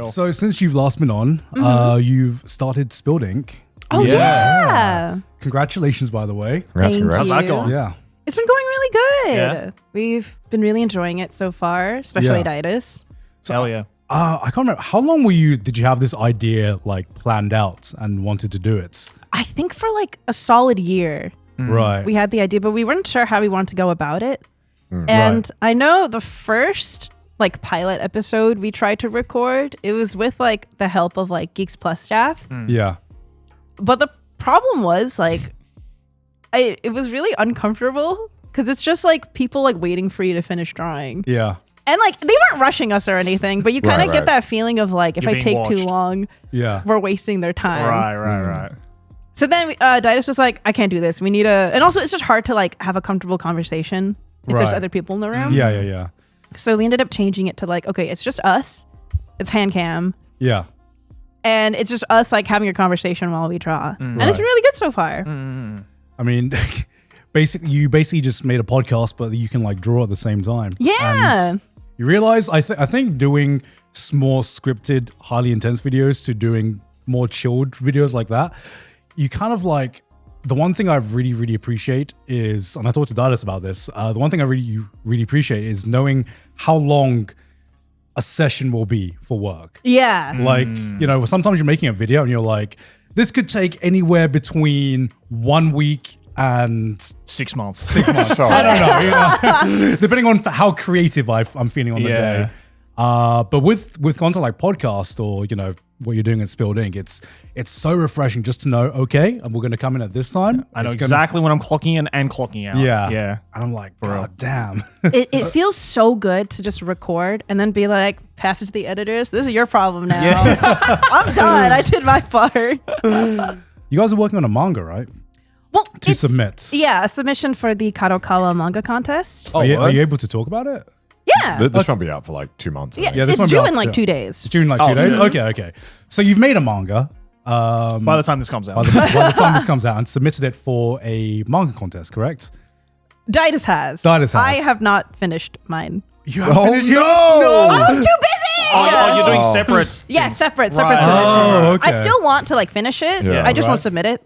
real. So since you've last been on, you've started Spilled Ink. Oh, yeah. Congratulations, by the way. Thank How's that you. going? Yeah. It's been going really good. Yeah? We've been really enjoying it so far, especially Yeah. Ditus. Hell yeah. I can't remember. How long did you have this idea like planned out and wanted to do it? I think for like a solid year, Right. we had the idea, but we weren't sure how we wanted to go about it. And Right. I know the first like pilot episode we tried to record, it was with like the help of like Geeks Plus staff. Yeah. But the problem was like, it was really uncomfortable because it's just like people like waiting for you to finish drawing. Yeah. And like they weren't rushing us or anything, but you kind of Right, get right. that feeling of like, if You're I being take too watched. long, Yeah. we're wasting their time. Right. So then Ditus was like, I can't do this. We need and also it's just hard to like have a comfortable conversation if there's Right. other people in the room. Yeah. So we ended up changing it to like, okay, it's just us. It's hand cam. Yeah. And it's just us like having a conversation while we draw. And it's been really good so far. I mean, you basically just made a podcast, but you can like draw at the same time. Yeah. And you realize, I think doing more scripted, highly intense videos to doing more chilled videos like that, you kind of like, the one thing I really, really appreciate is, and I talked to Ditus about this, the one thing I really appreciate is knowing how long a session will be for work. Yeah. Like, you know, sometimes you're making a video and you're like, this could take anywhere between 1 week and 6 months. 6 months. I don't know, you know, depending on how creative I'm feeling on the day. But with content like podcast or, you know, what you're doing at Spilled Ink, it's so refreshing just to know, okay, and we're going to come in at this time. I know It's gonna- exactly when I'm clocking in and clocking out. Yeah. Yeah. And I'm like, God damn. It feels so good to just record and then be like, pass it to the editors. This is your problem now. I'm done. I did my part. You guys are working on a manga, right? Well, To submit. Yeah, a submission for the Kadokawa manga contest. Oh, Are you what? able to talk about it? Yeah. This won't be out for like 2 months. I Yeah, think. Yeah, this it's one due be in out, like yeah. 2 days. It's due in like 2 Oh, days? shit. Okay. So you've made a manga. By the time this comes out. By the time this comes out and submitted it for a manga contest, correct? Ditus has. Ditus has. I have not finished mine. You haven't Oh, finished yours? no! I was too busy. Oh, you're doing separate. Yeah, things. separate Right. submission. Oh, okay. I still want to like finish it. Yeah. I just Right. won't submit it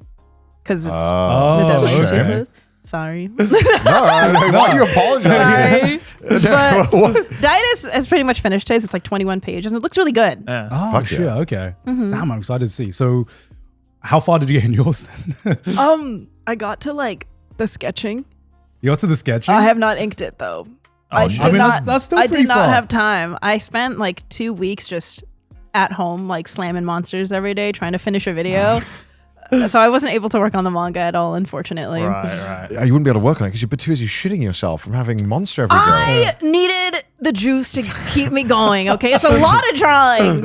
because it's Oh, the deadline's okay. too close. Sorry. No, why are you apologizing? Sorry. But Ditus has pretty much finished his. It's like 21 pages and it looks really good. Yeah. Oh, Fuck shit. yeah. Okay. Damn, I'm excited to see. So how far did you get in yours then? I got to like the sketching. You got to the sketching? I have not inked it though. I shit. did I mean, not. that's still I pretty did not far. have time. I spent like 2 weeks just at home, like slamming monsters every day, trying to finish a video. So I wasn't able to work on the manga at all, unfortunately. Right. You wouldn't be able to work on it because you're too busy shitting yourself from having monster every day. I needed the juice to keep me going. Okay, it's a lot of drawing.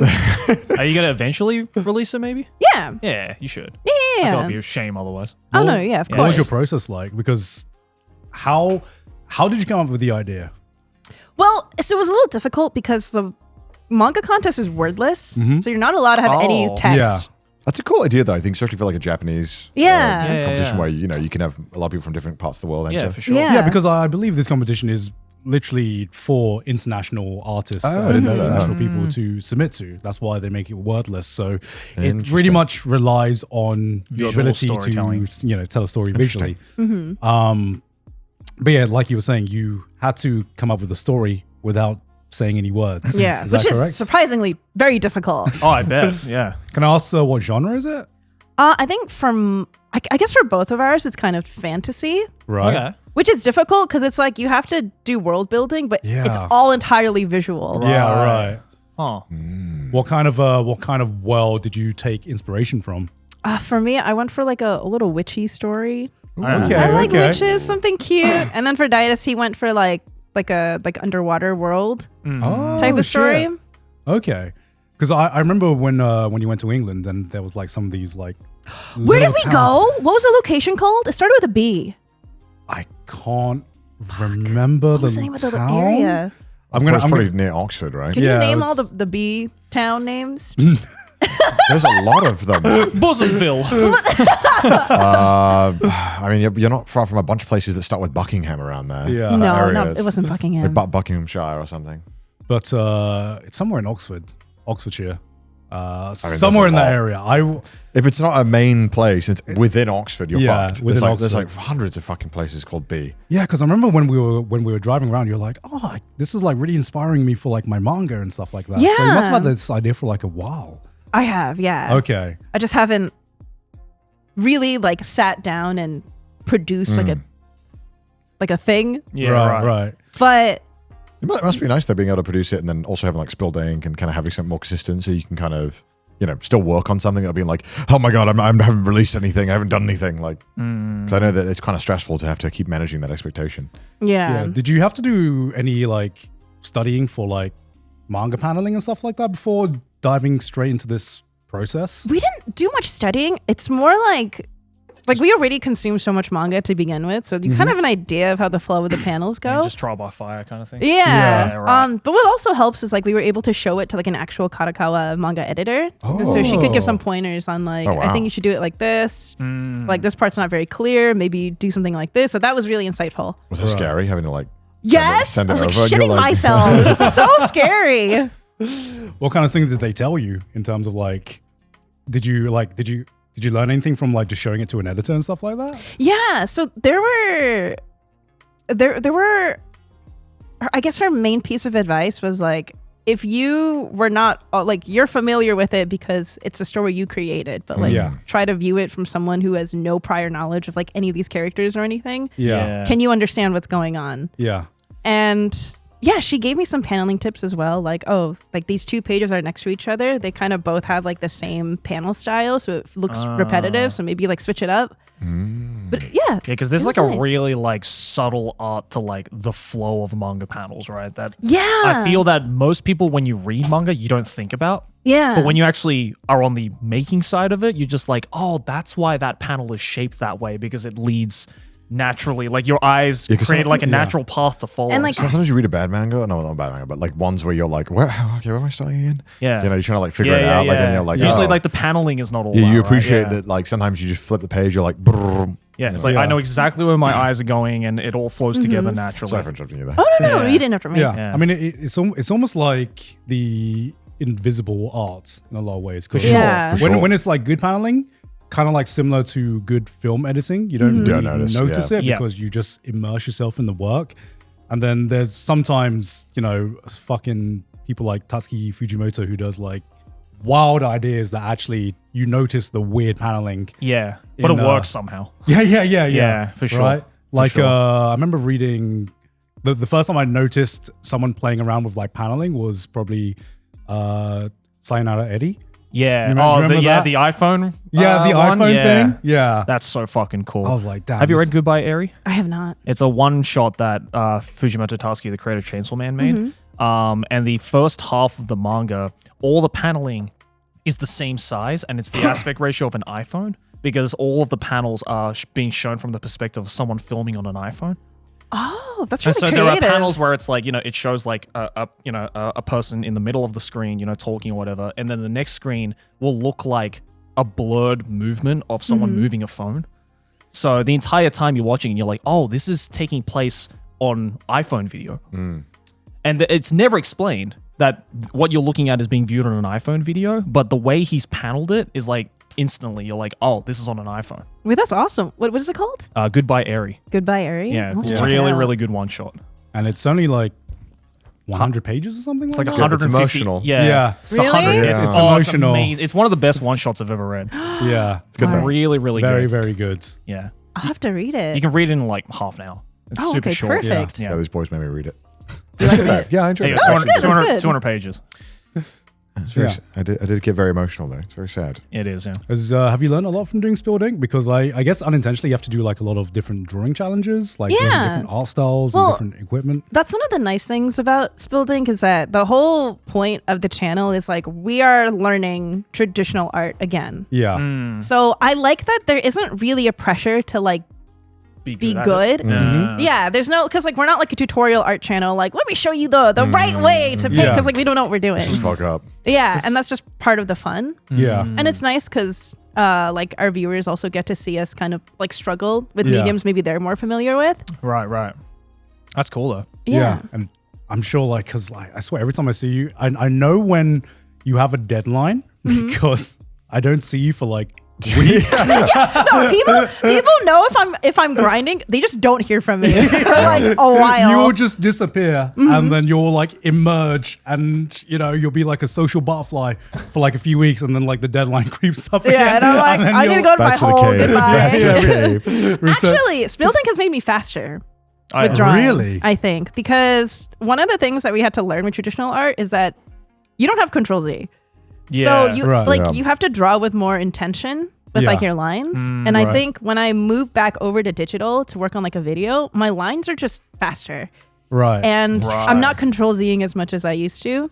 Are you going to eventually release it maybe? Yeah, Yeah, you should. I feel yeah. it'd be a shame otherwise. Oh no, yeah, of course. What was your process like? Because how did you come up with the idea? Well, so it was a little difficult because the manga contest is wordless, so you're not allowed to have any Oh. text. Yeah. That's a cool idea, though. I think, especially for like a Japanese Yeah. Yeah, competition yeah. where you can have a lot of people from different parts of the world enter. Yeah, for sure. Yeah. Yeah, because I believe this competition is literally for international artists Oh, I didn't know that. international people to submit to. That's why they make it wordless. So it really Interesting. much relies on your Visual ability storytelling. to, tell a story visually. But yeah, like you were saying, you had to come up with a story without saying any words. Yeah, Is which that is correct? surprisingly very difficult. Oh, I bet. Yeah. Can I ask what genre is it? I think I guess for both of ours, it's kind of fantasy, Right. Okay. which is difficult because it's like you have to do world building, but Yeah. it's all entirely visual. Yeah, Right. right. Oh. What kind of world did you take inspiration from? For me, I went for like a little witchy story. Okay, I like okay. witches, something cute. And then for Ditus, he went for like a underwater world Oh, type of story. shit. Okay. Because I remember when you went to England and there was like some of these like Where did little we towns. go? What was the location called? It started with a B. I can't remember What was the name of the little area? I'm It's probably gonna near Oxford, right? Can Yeah, you name all it's- the B town names? There's a lot of them. Bosomville. I mean, you're not far from a bunch of places that start with Buckingham around there. Yeah. No, areas. it wasn't Buckingham. Like Buckinghamshire or something. but it's somewhere in Oxford. Oxfordshire. there's Somewhere a in that lot. area. If it's not a main place, it's within Oxford. You're Yeah, fucked. within There's like Oxford. hundreds of fucking places called B. Yeah, because I remember when we were driving around, you're like, oh, this is like really inspiring me for like my manga and stuff like that. So you Yeah. must have had this idea for like a while. I have, yeah. Okay. I just haven't really like sat down and produced like a thing. Yeah, right. But It must be nice though, being able to produce it and then also having like spilled ink and kind of having something more consistent, so you can kind of, you know, still work on something without being like, oh my god, I haven't released anything, I haven't done anything. Like, because I know that it's kind of stressful to have to keep managing that expectation. Yeah. Did you have to do any like studying for like manga paneling and stuff like that before diving straight into this process? we didn't do much studying. It's more like we already consume so much manga to begin with, so you kind of have an idea of how the flow of the panels go. Just trial by fire kind of thing. Yeah. Yeah, right. But what also helps is like we were able to show it to like an actual Kadokawa manga editor. And so she could give some pointers on like, Oh, wow. I think you should do it like this. Like this part's not very clear. Maybe do something like this. So that was really insightful. Was it scary having to like Yes. send I it was over like and you're shitting like- myself. It was so scary. What kind of things did they tell you in terms of like, did you learn anything from like just showing it to an editor and stuff like that? Yeah. So there were I guess her main piece of advice was like, if you were not like, you're familiar with it because it's a story you created, but like try to view it from someone who has no prior knowledge of like any of these characters or anything. Yeah. Can you understand what's going on? Yeah. And yeah, she gave me some paneling tips as well. Like, oh, like these two pages are next to each other. They kind of both have like the same panel style, so it looks repetitive. So maybe like switch it up. But yeah. Yeah, because there's it like was a nice. really like subtle art to like the flow of manga panels, right? That Yeah. I feel that most people, when you read manga, you don't think about. Yeah. But when you actually are on the making side of it, you're just like, oh, that's why that panel is shaped that way, because it leads naturally. Like your eyes 'cause create some- like a natural path to follow. And, like, Sometimes you read a bad manga, no, not a bad manga, but like ones where you're like, where am I starting again? yeah. You know, you're trying to like figure it out, like, and you're like, usually oh. like the paneling is not all Yeah, that, you right? appreciate Yeah. that. Like sometimes you just flip the page, you're like, brrr. Yeah, it's like I know exactly where my eyes are going, and it all flows together naturally. Sorry for interrupting you there. Oh no, Yeah. you didn't have to me. Yeah. Yeah. I mean, it's almost like the invisible art in a lot of ways. 'Cause Yeah. For sure. When it's like good paneling, kind of like similar to good film editing, you don't really notice it Yeah. because you just immerse yourself in the work. And then there's sometimes, you know, fucking people like Tatsuki Fujimoto who does like wild ideas that actually you notice the weird paneling. Yeah, but In, it works somehow. Yeah, for sure. Right? Like, sure. I remember reading the first time I noticed someone playing around with like paneling was probably Sayonara Eddie. Yeah. remember that? The iPhone. Yeah, the one? iPhone Yeah. thing. Yeah. That's so fucking cool. I was like, damn. Have you this- read Goodbye Eri? I have not. It's a one shot that Fujimoto Tatsuki, the creator of Chainsaw Man, made. And the first half of the manga, all the paneling is the same size, and it's the aspect ratio of an iPhone, because all of the panels are being shown from the perspective of someone filming on an iPhone. Oh, that's And really so creative. there are panels where it's like, you know, it shows like a person in the middle of the screen, you know, talking or whatever, and then the next screen will look like a blurred movement of someone moving a phone. So the entire time you're watching, you're like, oh, this is taking place on iPhone video. And it's never explained that what you're looking at is being viewed on an iPhone video, but the way he's paneled it is like instantly you're like, oh, this is on an iPhone. Wait, that's awesome. What is it called? Goodbye Eri. Goodbye, Ari. Yeah, I'll check it really, out. really good one shot. And it's only like 100 pages or something It's like like that? 150. emotional. Yeah. Yeah. It's 100. Really? It's, It's oh, it's emotional. amazing. It's one of the best one shots I've ever read. Yeah. It's good though. Really, really Very, good. very good. Yeah. I'll have to read it. You can read it in like half an hour. It's Oh, super okay, short. perfect. Yeah. Yeah, these boys made me read it. You liked it? Yeah, I enjoyed Yeah, it. 200, that's 200 good. 200 pages. It's very, I did get very emotional though. It's very sad. It is, yeah. Have you learned a lot from doing Spilled Ink? Because I guess unintentionally you have to do like a lot of different drawing challenges, like learning Yeah. different art styles Well, and different equipment. That's one of the nice things about Spilled Ink is that the whole point of the channel is like we are learning traditional art again. Yeah. So I like that there isn't really a pressure to like be at good. it. Yeah. Yeah, there's no, because like we're not like a tutorial art channel. Like let me show you the right way to paint, Yeah. because like we don't know what we're doing. Just fuck up. Yeah, and that's just part of the fun. Yeah. And it's nice because like our viewers also get to see us kind of like struggle with Yeah. mediums maybe they're more familiar with. Right. That's cool though. Yeah. And I'm sure like, cause like, I swear every time I see you, I know when you have a deadline because I don't see you for like weeks. No, people know if I'm grinding, they just don't hear from me for like a while. You'll just disappear and then you'll like emerge and you'll be like a social butterfly for like a few weeks and then like the deadline creeps up again. Yeah, and I'm like, then I need to go to my back to the hole. cave. Goodbye. Actually, building has made me faster with drawing. Really? I think because one of the things that we had to learn with traditional art is that you don't have Control Z. So you you have to draw with more intention with like your lines. And I think when I moved back over to digital to work on like a video, my lines are just faster. Right. And I'm not Control Zing as much as I used to.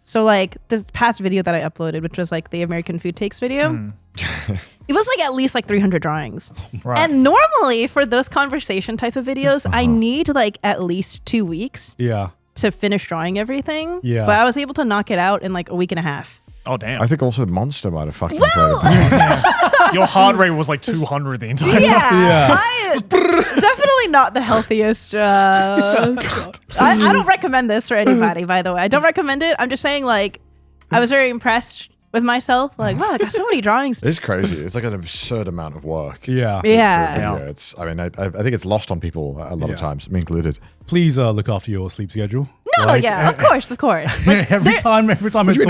So like this past video that I uploaded, which was like the American Food Takes video, it was like at least like 300 drawings. Right. And normally for those conversation type of videos, I need like at least 2 weeks to finish drawing everything. Yeah. But I was able to knock it out in like a week and a half. Oh, damn. I think also Monster might have fucking played a part. Your heart rate was like 200 the entire time. I definitely not the healthiest. I don't recommend this for anybody, by the way. I don't recommend it. I'm just saying, like, I was very impressed with myself. Like, wow, I got so many drawings. It's crazy. It's like an absurd amount of work. Yeah. Yeah. It's. I mean, I think it's lost on people a lot of times, me included. Please look after your sleep schedule. No, of course. Like, every time I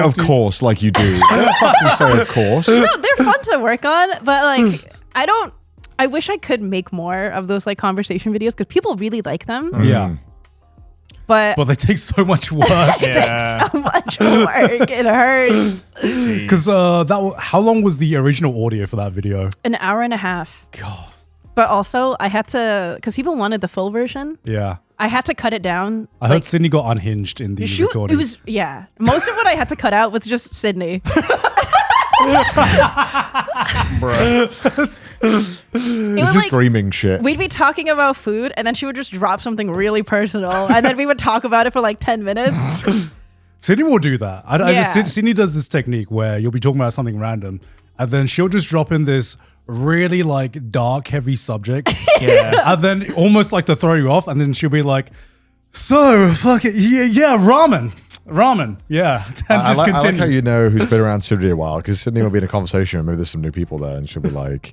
Of course, like you do. Don't fucking say of course. No, they're fun to work on, but like, I wish I could make more of those like conversation videos because people really like them. Yeah. But they take so much work. it takes so much work. It hurts. Because how long was the original audio for that video? An hour and a half. God. But also, I had to, because people wanted the full version. Yeah. I had to cut it down. I heard Sydney got unhinged in the recording. It was, most of what I had to cut out was just Sydney. Screaming shit. We'd be talking about food, and then she would just drop something really personal, and then we would talk about it for like 10 minutes. Sydney will do that. Sydney does this technique where you'll be talking about something random, and then she'll just drop in this really like dark, heavy subject, and then almost like to throw you off, and then she'll be like, "So fuck it, yeah, ramen, yeah." And I like how you know who's been around Sydney a while, because Sydney will be in a conversation, maybe there's some new people there, and she'll be like,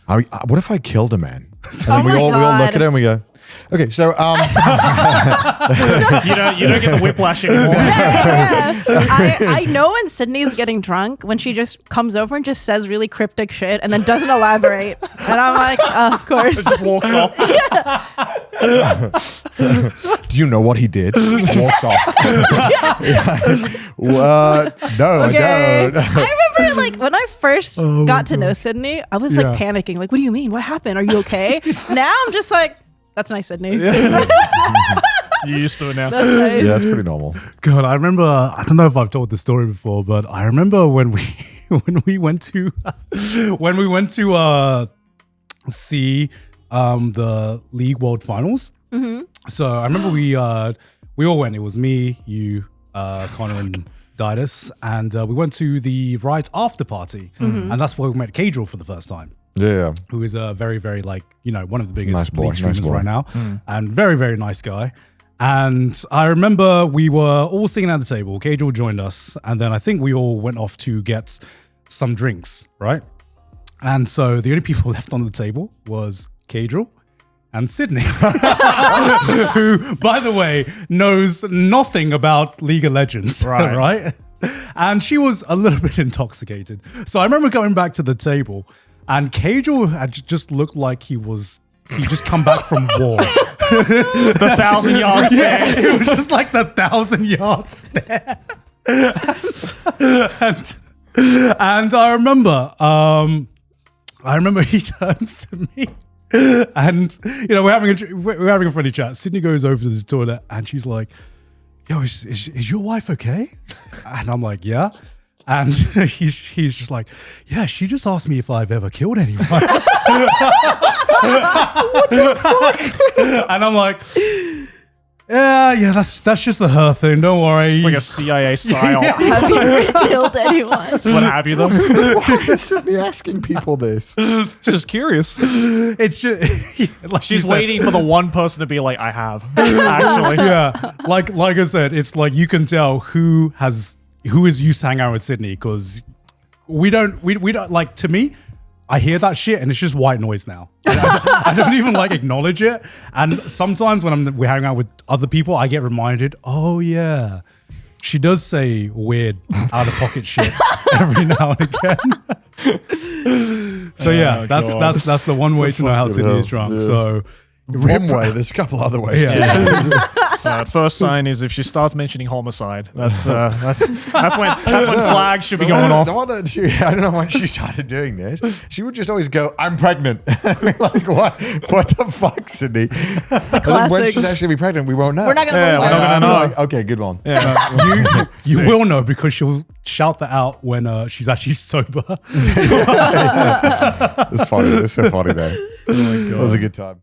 "What if I killed a man?" And then we all look at her and we go, "Okay, so you don't get the whiplash anymore." I know when Sydney's getting drunk when she just comes over and just says really cryptic shit and then doesn't elaborate, and I'm like, of course. It just walks off. do you know what he did? Walks off. No, Okay. I don't. I remember like when I first got to know Sydney, I was like panicking, like, what do you mean? What happened? Are you okay? Now I'm just like, that's nice, Sydney. You're used to it now. That's nice. Yeah, that's pretty normal. God, I remember. I don't know if I've told this story before, but I remember when we went to see the League World Finals. So I remember we all went. It was me, you, Connor, and Didus, and we went to the Riot after party, and that's where we met Cadril for the first time. Yeah. Who is a very, very one of the biggest League nice streamers boy. right now, and very, very nice guy. And I remember we were all sitting at the table. Cadril joined us, and then I think we all went off to get some drinks, right? And so the only people left on the table was Cadril and Sydney, who, by the way, knows nothing about League of Legends, right? And she was a little bit intoxicated. So I remember going back to the table, and Cadril had just looked like he just come back from war. The 1,000-yard stare. It was just like the 1,000-yard stare. and I remember he turns to me, and we're having a friendly chat. Sydney goes over to the toilet, and she's like, "Yo, is your wife okay?" And I'm like, "Yeah." And he's just like, "Yeah, she just asked me if I've ever killed anyone." What the fuck? And I'm like, yeah, that's just a her thing. Don't worry. It's like a CIA psyop. Have you ever killed anyone? What have you, though? Why is Sydney asking people this? Just curious. It's just like She's waiting for the one person to be like, I have. Actually. Yeah. Like I said, it's like you can tell who has who is used to hang out with Sydney? Because we don't like, to me, I hear that shit and it's just white noise now. I don't even like acknowledge it. And sometimes when we're hanging out with other people, I get reminded, oh yeah, she does say weird out of pocket shit every now and again. So yeah, that's the one way to know how Sydney is drunk. So one way, there's a couple other ways. First sign is if she starts mentioning homicide. That's when flags should be going off. I don't know when she started doing this. She would just always go, "I'm pregnant." Like what? What the fuck, Sydney? And then when she's actually be pregnant, we won't know. We're not gonna know. We're not gonna know. Like, okay, good one. Yeah. you will know because she'll shout that out when she's actually sober. It's funny. It's so funny though. Oh my God. It was a good time.